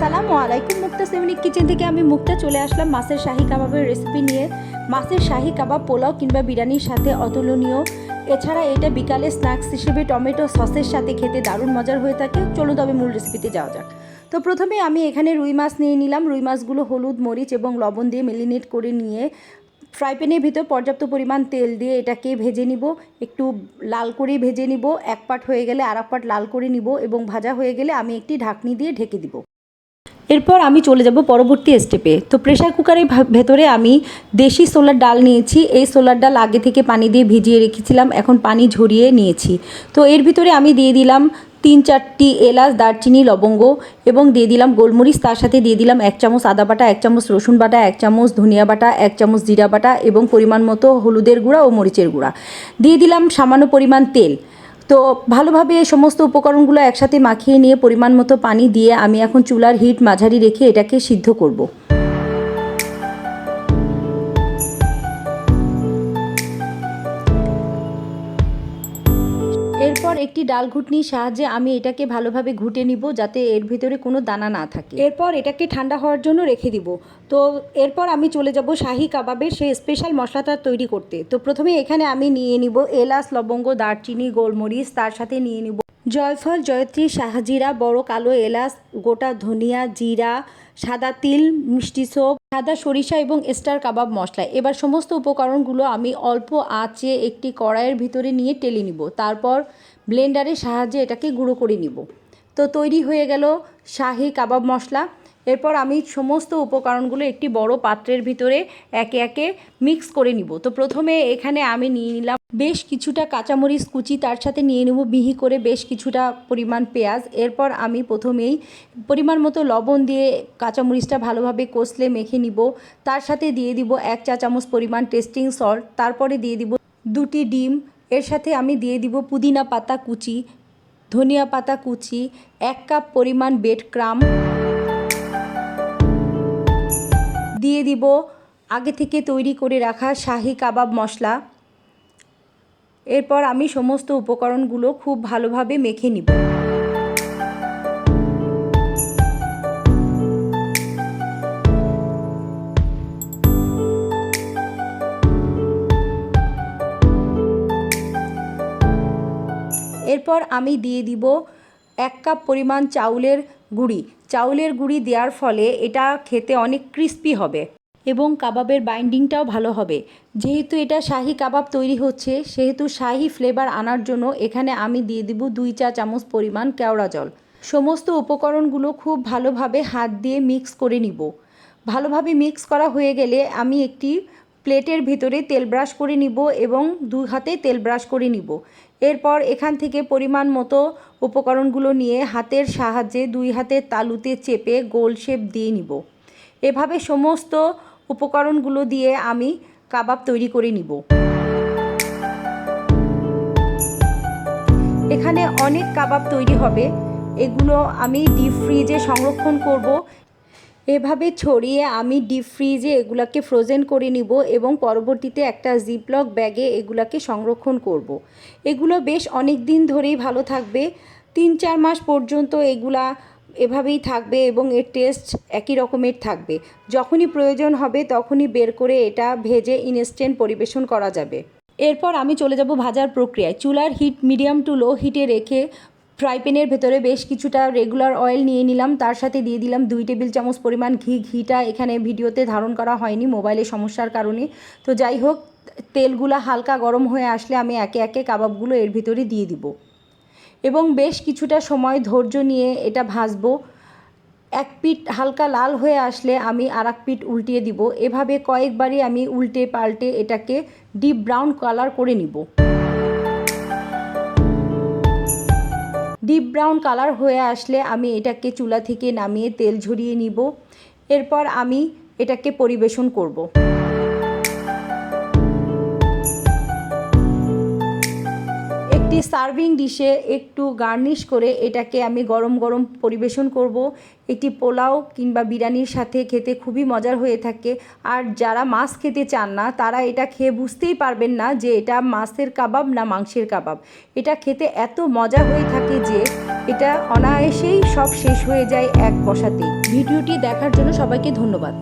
আসসালামু আলাইকুম। মুক্তা সেভেনিক কিচেন থেকে আমি মুক্তা চলে আসলাম মাছের শাহি কাবাবের রেসিপি নিয়ে। মাছের শাহি কাবাব পোলাও কিংবা বিরিয়ানির সাথে অতুলনীয়। এছাড়া এটা বিকালে স্ন্যাক্স হিসেবে টমেটো সসের সাথে খেতে দারুণ মজার হয়ে থাকে। চলুন তবে মূল রেসিপিতে যাওয়া যাক। তো প্রথমে আমি এখানে রুই মাছ নিয়ে নিলাম। রুই মাছগুলো হলুদ, মরিচ এবং লবণ দিয়ে মেরিনেট করে নিয়ে ফ্রাই প্যানের ভিতর পর্যাপ্ত পরিমাণ তেল দিয়ে এটাকে ভেজে নিব। একটু লাল করে ভেজে নিব। এক পাট হয়ে গেলে আর এক পাট লাল করে নিব এবং ভাজা হয়ে গেলে আমি একটি ঢাকনি দিয়ে ঢেকে দিব। এরপর আমি চলে যাব পরবর্তী স্টেপে। তো প্রেশার কুকারের ভেতরে আমি দেশি ছোলার ডাল নিয়েছি। এই ছোলার ডাল আগে থেকে পানি দিয়ে ভিজিয়ে রেখেছিলাম, এখন পানি ঝরিয়ে নিয়েছি। তো এর ভিতরে আমি দিয়ে দিলাম 3-4টি এলাচ, দারচিনি, লবঙ্গ এবং দিয়ে দিলাম গোলমরিচ। তার সাথে দিয়ে দিলাম 1 চামচ আদা বাটা, 1 চামচ রসুন বাটা, 1 চামচ ধনিয়া বাটা, 1 চামচ জিরা বাটা এবং পরিমাণ মতো হলুদের গুঁড়া ও মরিচের গুঁড়া। দিয়ে দিলাম সামান্য পরিমাণ তেল। তো ভালোভাবে এই সমস্ত উপকরণগুলো একসাথে মাখিয়ে নিয়ে পরিমাণ মতো পানি দিয়ে আমি এখন চুলার হিট মাঝারি রেখে এটাকে সিদ্ধ করব। এরপর একটি ডাল ঘুটনির সাহায্যে আমি এটাকে ভালোভাবে ঘুটে নিব যাতে এর ভিতরে কোনো দানা না থাকে। এরপর এটাকে ঠান্ডা হওয়ার জন্য রেখে দিব। তো এরপর আমি চলে যাব শাহি কাবাবের সেই স্পেশাল মশলাটা তৈরি করতে। তো প্রথমে এখানে আমি নিয়ে নিব এলাচ, লবঙ্গ, দারচিনি, গোলমরিচ। তার সাথে নিয়ে নিব জয়ফল, জয়ত্রী, শাহজিরা, বড় কালো এলাচ, গোটা ধনিয়া, জিরা, সাদা তিল, মিষ্টি সোপ, সাদা সরিষা এবং স্টার কাবাব মশলা। এবার সমস্ত উপকরণগুলো আমি অল্প আঁচে একটি কড়াইয়ের ভিতরে নিয়ে টেলে নিব। তারপর ব্লেন্ডারের সাহায্যে এটাকে গুঁড়ো করে নিব। তো তৈরি হয়ে গেল শাহি কাবাব মশলা। এরপর আমি সমস্ত উপকরণগুলো একটি বড় পাত্রের ভিতরে একে একে মিক্স করে নিব। তো প্রথমে এখানে আমি নিয়ে নিলাম বেশ কিছুটা কাঁচামরিচ কুচি, তার সাথে নিয়ে নেব মিহি করে বেশ কিছুটা পরিমাণ পেঁয়াজ। এরপর আমি প্রথমেই পরিমাণ মতো লবণ দিয়ে কাঁচামরিচটা ভালোভাবে কষলে মেখে নিব। তার সাথে দিয়ে দিব 1 চা চামচ পরিমাণ টেস্টিং সল্ট। তারপরে দিয়ে দিব 2টি ডিম। এর সাথে আমি দিয়ে দিব পুদিনা পাতা কুচি, ধনিয়া পাতা কুচি, 1 কাপ পরিমাণ ব্রেড ক্রাম্ব, দিয়ে দিব আগে থেকে তৈরি করে রাখা শাহি কাবাব মশলা। এরপর আমি সমস্ত উপকরণগুলো খুব ভালোভাবে মেখে নিব। এরপর আমি দিয়ে দিব 1 কাপ পরিমাণ চাউলের গুঁড়ি। চাউলের গুঁড়ি দেওয়ার ফলে এটা খেতে অনেক ক্রিস্পি হবে এবং কাবাবের বাইন্ডিংটাও ভালো হবে। যেহেতু এটা শাহি কাবাব তৈরি হচ্ছে সেহেতু শাহি ফ্লেভার আনার জন্য এখানে আমি দিয়ে দিব 2 চা চামচ পরিমাণ কেওড়া জল। সমস্ত উপকরণগুলো খুব ভালোভাবে হাত দিয়ে মিক্স করে নিব। ভালোভাবে মিক্স করা হয়ে গেলে আমি একটি প্লেটের ভিতরে তেল ব্রাশ করে নিব এবং 2 হাতে তেল ব্রাশ করে নিব। এরপর এখান থেকে পরিমাণ মতো উপকরণগুলো নিয়ে হাতের সাহায্যে 2 হাতের তালুতে চেপে গোল শেপ দিয়ে নিব। এভাবে সমস্ত উপকরণগুলো দিয়ে আমি কাবাব তৈরি করে নিব। এখানে অনেক কাবাব তৈরি হবে। এগুলো আমি ডিপ ফ্রিজে সংরক্ষণ করব। এভাবে ছড়িয়ে আমি ডিপ ফ্রিজে এগুলাকে ফ্রোজেন করে নিব এবং পরবর্তীতে একটা জিপলক ব্যাগে এগুলাকে সংরক্ষণ করব। এগুলো বেশ অনেক দিন ধরেই ভালো থাকবে। 3-4 মাস পর্যন্ত এগুলা এভাবেই থাকবে এবং এর টেস্ট একই রকমের থাকবে। যখনই প্রয়োজন হবে তখনই বের করে এটা ভেজে ইনস্ট্যান্ট পরিবেশন করা যাবে। এরপর আমি চলে যাব ভাজার প্রক্রিয়ায়। চুলার হিট মিডিয়াম টু লো হিটে রেখে ফ্রাই প্যানের ভেতরে বেশ কিছুটা রেগুলার অয়েল নিয়ে নিলাম। তার সাথে দিয়ে দিলাম 2 টেবিল চামচ পরিমাণ ঘি। ঘিটা এখানে ভিডিওতে ধারণ করা হয়নি মোবাইলের সমস্যার কারণে। তো যাই হোক, তেলগুলো হালকা গরম হয়ে আসলে আমি একে একে কাবাবগুলো এর ভিতরে দিয়ে দিব এবং বেশ কিছুটা সময় ধৈর্য নিয়ে এটা ভাজবো। এক পিঠ হালকা লাল হয়ে আসলে আমি আর এক পিঠ উল্টিয়ে দিব। এভাবে কয়েকবারই আমি উল্টে পাল্টে এটাকে ডিপ ব্রাউন কালার করে নিব। ডিপ ব্রাউন কালার হয়ে আসলে আমি এটাকে চুলা থেকে নামিয়ে তেল ঝরিয়ে নিব। এরপর আমি এটাকে পরিবেশন করব। একটি একটি সার্ভিং ডিশে একটু গার্নিশ করে এটাকে আমি গরম গরম পরিবেশন করব। একটি পোলাও কিংবা বিরিয়ানির সাথে খেতে খুবই মজার হয়ে থাকে। আর যারা মাছ খেতে চান না তারা এটা খেয়ে বুঝতেই পারবেন না যে এটা মাছের কাবাব না মাংসের কাবাব। এটা খেতে এত মজা হয়ে থাকে যে এটা অনায়াসেই সব শেষ হয়ে যায় এক কষাতেই। ভিডিওটি দেখার জন্য সবাইকে ধন্যবাদ।